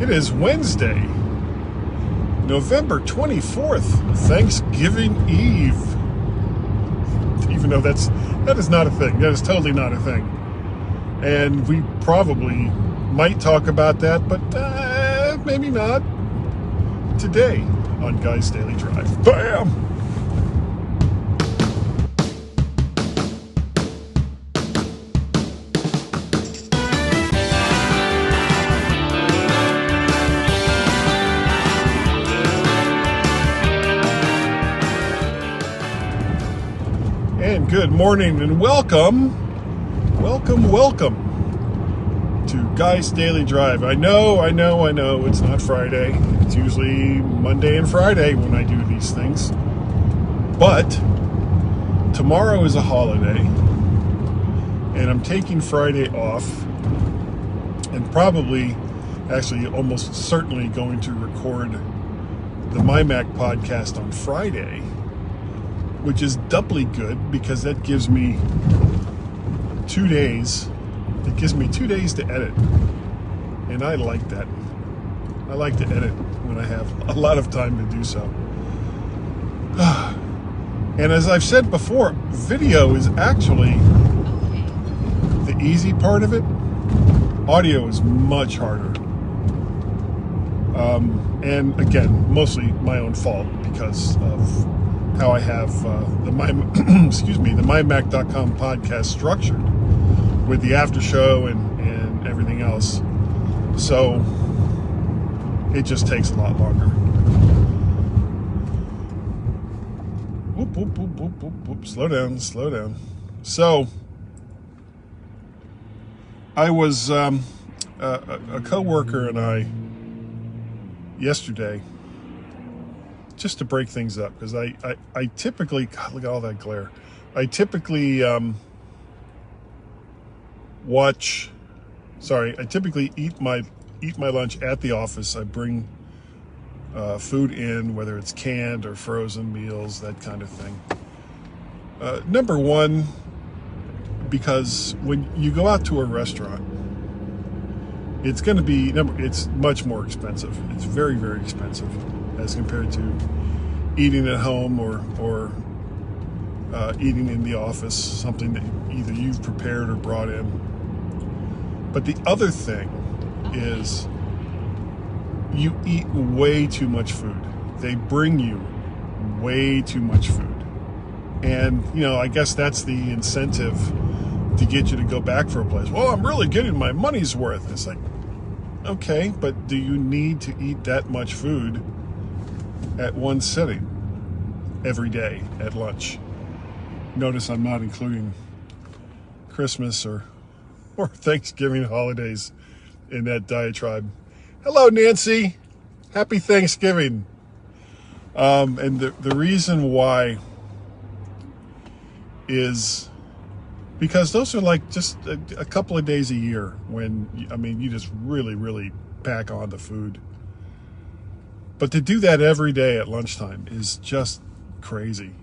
It is Wednesday, November 24th, Thanksgiving Eve. Even though that is not a thing. That is totally not a thing. And we probably might talk about that, but maybe not. Today on Guy's Daily Drive. Bam! And good morning and welcome to Guy's Daily Drive. I know, it's not Friday. It's usually Monday and Friday when I do these things. But tomorrow is a holiday, and I'm taking Friday off, and probably, actually almost certainly going to record the MyMac podcast on Friday, which is doubly good because that gives me 2 days. It gives me 2 days to edit. And I like that. I like to edit when I have a lot of time to do so. And as I've said before, video is actually the easy part of it. Audio is much harder. And again, mostly my own fault because of how I have the MyMac.com podcast structured with the after show and everything else. So it just takes a lot longer. Whoop. Slow down. So I was a coworker and I yesterday, just to break things up, because I typically, God, look at all that glare. I typically eat my lunch at the office. I bring food in, whether it's canned or frozen meals, that kind of thing. Number one, because when you go out to a restaurant, it's going to be, it's much more expensive. It's very, very expensive as compared to eating at home or eating in the office, something that either you've prepared or brought in. But the other thing is you eat way too much food. They bring you way too much food. And, I guess that's the incentive to get you to go back for a place. Well, I'm really getting my money's worth. It's like, okay, but do you need to eat that much food at one sitting every day at lunch? Notice I'm not including Christmas or Thanksgiving holidays in that diatribe. Hello, Nancy. Happy Thanksgiving. And the reason why is because those are like just a couple of days a year when, you just really, really pack on the food. But to do that every day at lunchtime is just crazy.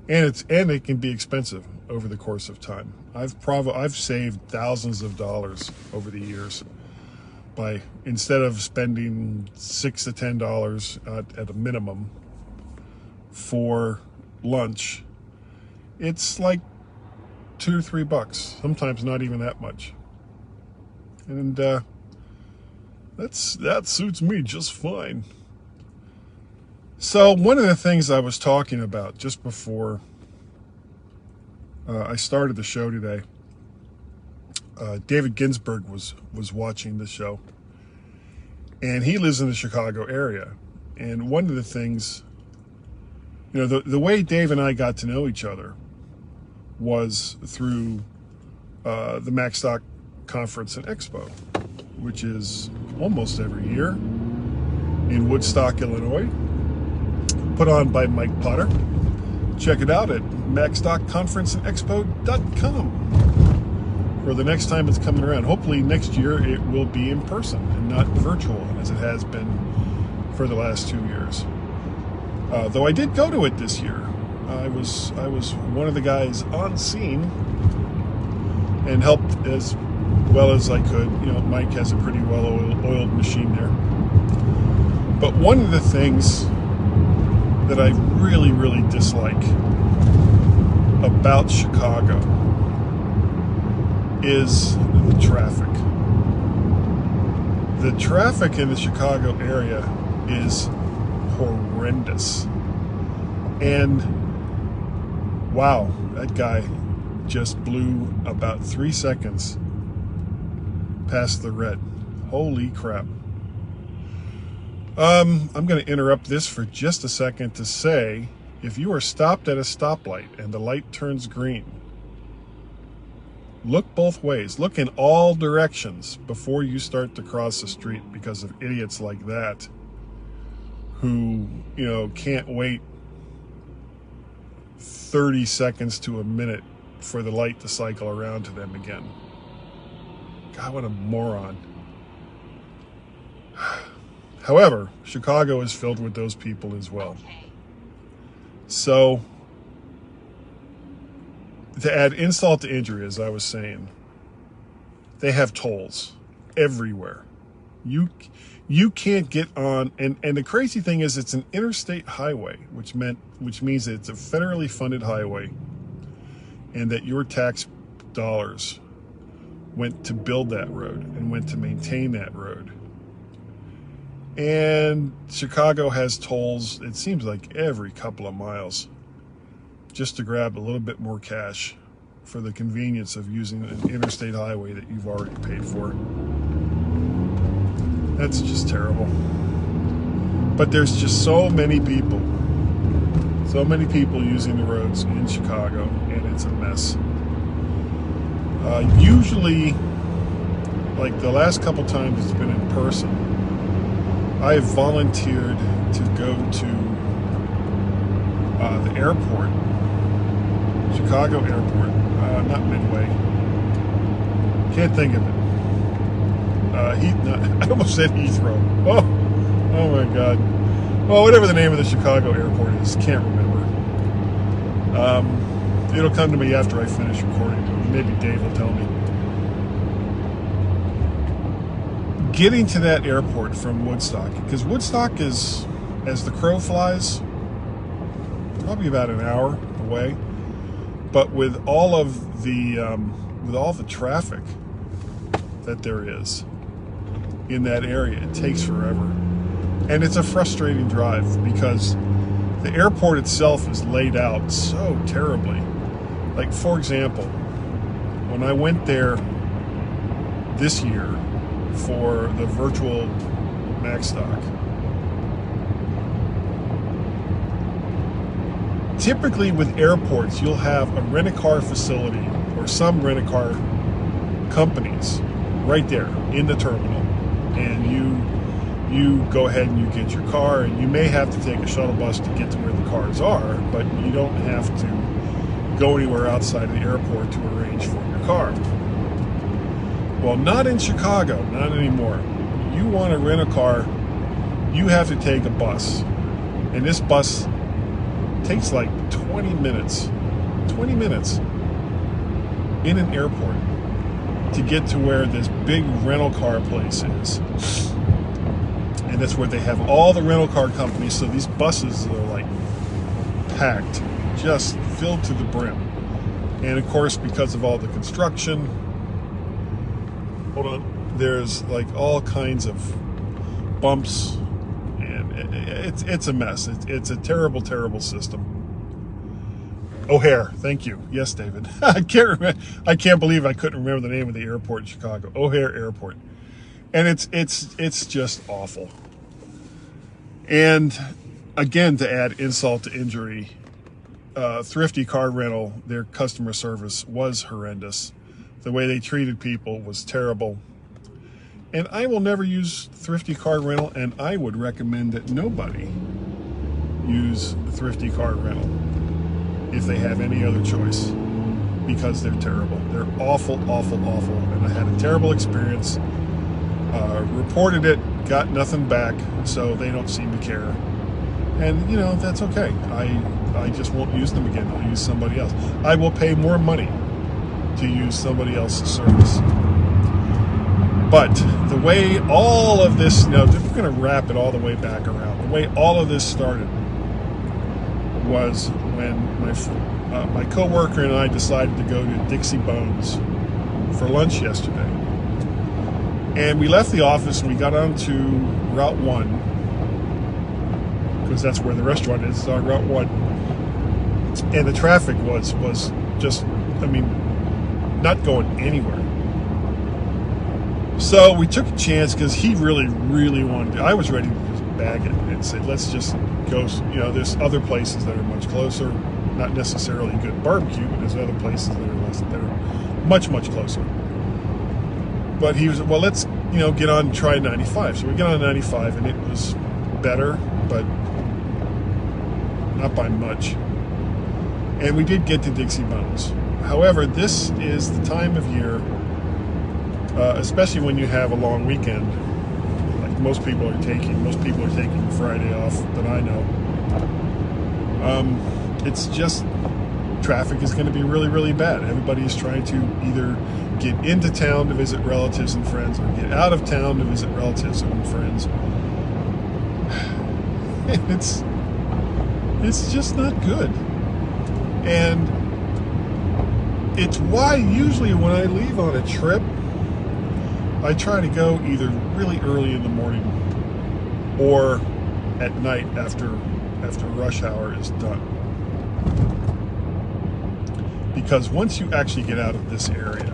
And it can be expensive over the course of time. I've saved thousands of dollars over the years by, instead of spending $6 to $10 at a minimum for lunch, it's like $2 to $3, sometimes not even that much. And that suits me just fine. So one of the things I was talking about just before I started the show today, David Ginsburg was watching the show, and he lives in the Chicago area. And one of the things, the way Dave and I got to know each other was through the MacStock Conference and Expo, which is almost every year in Woodstock, Illinois, put on by Mike Potter. Check it out at MacStockConferenceandExpo.com for the next time it's coming around. Hopefully next year it will be in person and not virtual as it has been for the last 2 years. Though I did go to it this year. I was one of the guys on scene and helped as well as I could. You know, Mike has a pretty well-oiled machine there. But one of the things that I really, really dislike about Chicago is the traffic. The traffic in the Chicago area is horrendous. And wow, that guy just blew about 3 seconds past the red. Holy crap. I'm going to interrupt this for just a second to say, if you are stopped at a stoplight and the light turns green, look both ways. Look in all directions before you start to cross the street, because of idiots like that who, you know, can't wait 30 seconds to a minute for the light to cycle around to them again. God, what a moron. However, Chicago is filled with those people as well. So, to add insult to injury, as I was saying, they have tolls everywhere. You can't get on, and the crazy thing is, it's an interstate highway, which means that it's a federally funded highway, and that your tax dollars went to build that road and went to maintain that road. And Chicago has tolls, it seems like every couple of miles, just to grab a little bit more cash for the convenience of using an interstate highway that you've already paid for. That's just terrible. But there's just so many people using the roads in Chicago, and it's a mess. Usually, like the last couple times it's been in person, I have volunteered to go to the airport, Chicago airport, not Midway. Can't think of it. I almost said Heathrow. Oh my God. Well, whatever the name of the Chicago airport is, can't remember. It'll come to me after I finish recording. Maybe Dave will tell me. Getting to that airport from Woodstock, because Woodstock is, as the crow flies, probably about an hour away. But with all of the traffic that there is in that area, it takes forever. And it's a frustrating drive because the airport itself is laid out so terribly. Like, for example, when I went there this year for the virtual MacStock, typically with airports, you'll have a rent-a-car facility or some rent-a-car companies right there in the terminal, and you go ahead and you get your car, and you may have to take a shuttle bus to get to where the cars are, but you don't have to go anywhere outside of the airport to arrange for your car. Well, not in Chicago, not anymore. You want to rent a car, you have to take a bus, and this bus takes like 20 minutes in an airport to get to where this big rental car place is. And that's where they have all the rental car companies, so these buses are like packed, just filled to the brim. And of course, because of all the construction, hold on, there's like all kinds of bumps, and it's a mess. It's a terrible, terrible system. O'Hare, thank you. Yes, David. I can't believe I couldn't remember the name of the airport in Chicago. O'Hare Airport. And it's just awful. And again, to add insult to injury, Thrifty Car Rental, their customer service was horrendous. The way they treated people was terrible. And I will never use Thrifty Car Rental, and I would recommend that nobody use Thrifty Car Rental if they have any other choice, because they're terrible. They're awful, awful, awful. And I had a terrible experience. Reported it, got nothing back, so they don't seem to care. And, you know, that's okay. I just won't use them again. I'll use somebody else. I will pay more money to use somebody else's service. But the way all of this, we're going to wrap it all the way back around. The way all of this started was when my coworker and I decided to go to Dixie Bones for lunch yesterday. And we left the office and we got onto Route 1, because that's where the restaurant is, on Route 1. And the traffic was just, not going anywhere. So we took a chance because he really, really wanted to. I was ready to just bag it and say, let's just go. There's other places that are much closer, not necessarily good barbecue, but there's other places that are much, much closer. But he was, well, let's, get on and try 95. So we get on 95 and it was better, but not by much. And we did get to Dixie Bones. However, this is the time of year, especially when you have a long weekend, like most people are taking Friday off that I know. It's just, traffic is going to be really, really bad. Everybody is trying to either get into town to visit relatives and friends or get out of town to visit relatives and friends. It's just not good. And it's why usually when I leave on a trip, I try to go either really early in the morning or at night after rush hour is done. Because once you actually get out of this area,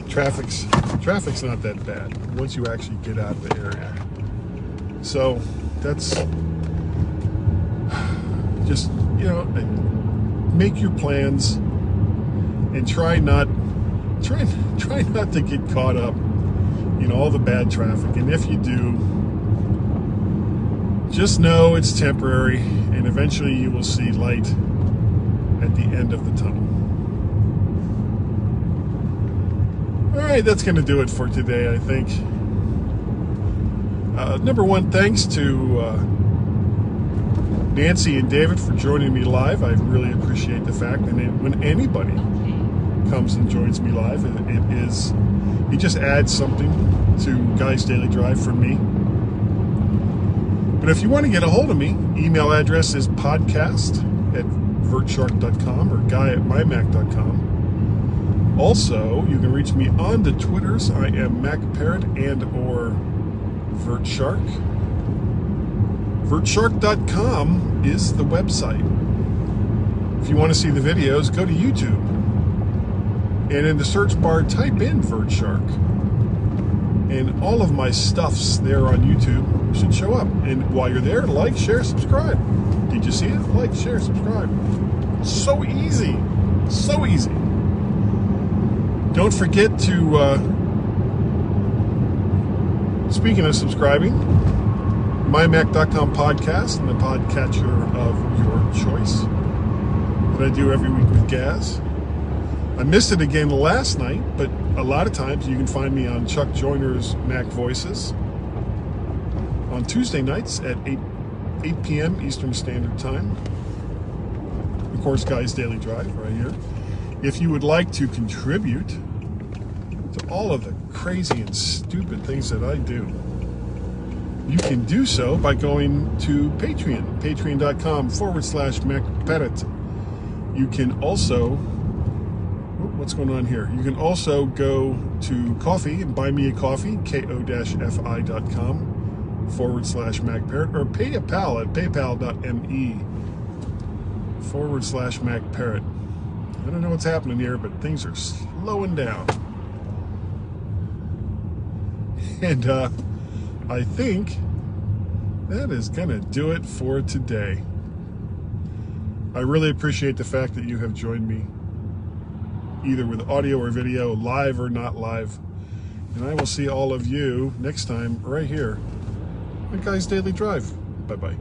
traffic's not that bad once you actually get out of the area. So that's just, make your plans and try not to get caught up in all the bad traffic. And if you do, just know it's temporary and eventually you will see light at the end of the tunnel. All right, that's going to do it for today, I think. Number one, thanks to Nancy and David for joining me live. I really appreciate the fact that when anybody comes and joins me live, it just adds something to Guy's Daily Drive for me. But if you want to get a hold of me, email address is podcast@vertshark.com or guy@mymac.com. Also, you can reach me on the Twitters. I am MacParrot and/or VertShark. VertShark.com is the website. If you want to see the videos, go to YouTube. And in the search bar, type in VertShark. And all of my stuff's there on YouTube should show up. And while you're there, like, share, subscribe. Did you see it? Like, share, subscribe. So easy. So easy. Don't forget to, speaking of subscribing, mymac.com podcast and the podcatcher of your choice that I do every week with Gaz. I missed it again last night, but a lot of times you can find me on Chuck Joyner's Mac Voices on Tuesday nights at 8 p.m. Eastern Standard Time. Of course, Guy's Daily Drive right here. If you would like to contribute to all of the crazy and stupid things that I do, you can do so by going to Patreon, patreon.com/MacParrot. You can also, what's going on here? You can also go to Coffee and buy me a coffee, ko-fi.com/MacParrot, or PayPal at paypal.me/MacParrot. I don't know what's happening here, but things are slowing down. And I think that is going to do it for today. I really appreciate the fact that you have joined me, either with audio or video, live or not live. And I will see all of you next time right here on Guy's Daily Drive. Bye-bye.